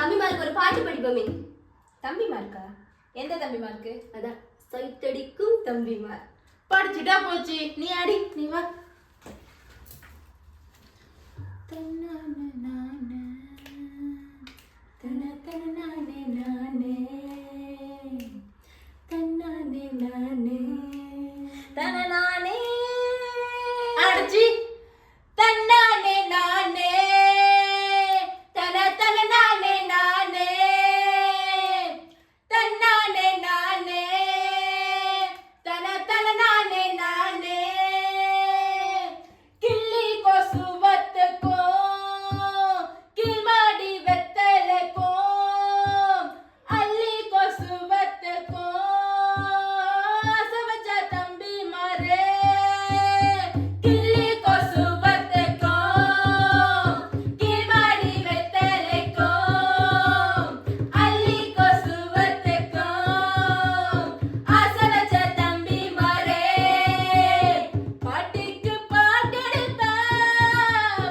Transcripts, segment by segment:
தம்பிமாருக்கு ஒரு பாட்டு படிப்போமே. தம்பிமாருக்கா? எந்த தம்பிமாருக்கு? அதான் சைத்தடிக்கும் தம்பிமார். படிச்சுட்டா போச்சு, நீ அடி, நீ வா. தன்னானே நானே தன்னானே நானே தன்னானே நானே தன்னானே அடிச்சி தன்னானே நானே தன்னானே நானே தன்னானே நானே தன்னானே நானே கிள்ளி கொசுவத்துக்கோ கிள்மாடி வெத்தலைக்கோ அள்ளி கொசுவத்துக்கோ சவச்ச தம்பி மாரே கிள்ளி கொசுவத்துக்கோ கிள்மாடி வெத்தலைக்கோ அள்ளி கொசுவத்துக்கோ ஆசவச்ச தம்பி மாரே பாட்டுக்கு பாட்டெடுப்பேன்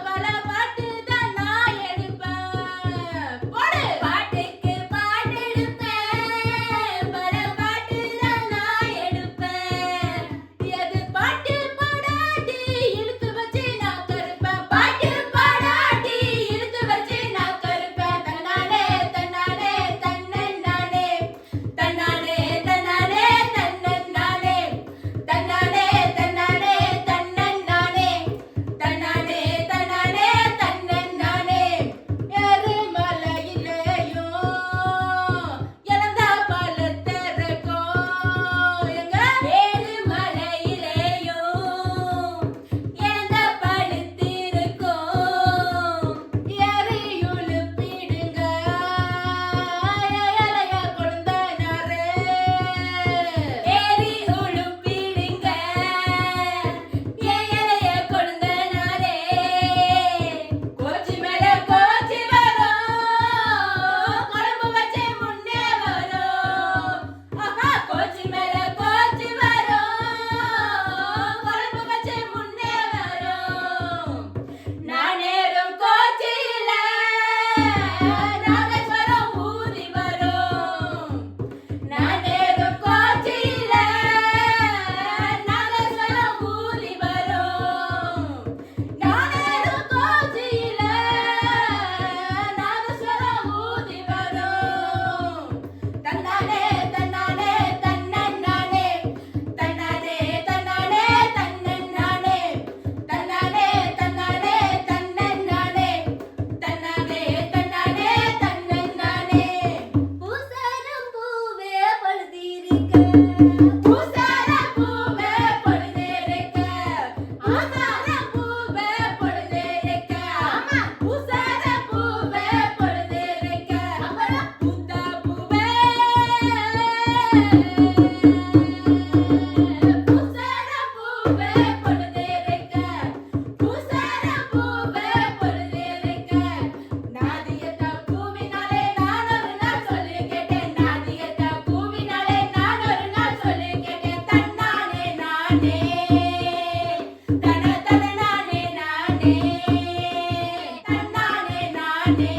பல பாட்டு தான் நான் எடுப்பேன் போடு பாட்டுக்கு பாட்டெடுப்பேன் பல பாட்டு தான் நான் எடுப்பேன் எது பாட்டு பாடாட்டி இழுத்து வச்சு நான் கருப்பேன் பாட்டு பாடாட்டி இழுத்து வச்சு நான் கருப்பேன் தன்னானே தன்னானே தன்னன்னானே தன்னானே தன்னானே தன்னன்னானே தன்னானே தன்னானே தன்னன்னானே தன்னானே தன்னானே தன்னன்னானே எருமலையிலேயோ இழந்த பழத்தரக்கோ எங்க ஏழுமலையிலேயோ இழந்த பழுத்திருக்கோ எரியுளு பிடுங்க இளைய கொழுந்தனாரே எரியுளு பிடுங்க இளைய கொழுந்தனாரே கோச்சி மேல கோச்சி வரும் குழம்பு வச்சே முன்னே வரும் ஆஹா கோச்சி மேல கோச்சி வரும் குழம்பு வச்சே முன்னே வரும் நானேறும் கோச்சியில நாகேஸ்வரம் ஊதி வரும் நானேறும் கோச்சியில நாகேஸ்வரம் ஊதி வரும் நானேறும் கோச்சியில நாகேஸ்வரம் ஊதி வரும் தன்னானே தன்னானே தன்னன்னானே தன்னானே தன்னானே தன்னன்னானே தன்னானே தன்னானே தன்னன்னானே தன்னானே தன்னானே தன்னன்னானே பூசரம் பூவே பழுதிருக்க பூசரம் பூவே பழுதிருக்க ஆசாரம் பூவே பழுதிருக்க ஆமா பூசரம் பூவே பழுதிருக்க அப்புறம் பூத்த பூவே பூசரம் பூவே பழுதிருக்க பூசரம் பூவே பழுதிருக்க நாதியத்த பூவினாலே நான் ஒரு நாள் சொல்லி கேட்டேன் நாதியத்த பூவினாலே நான் ஒரு நாள் சொல்லி கேட்டேன் தன்னானே நானே தன்னானே நானே தன்னானே நானே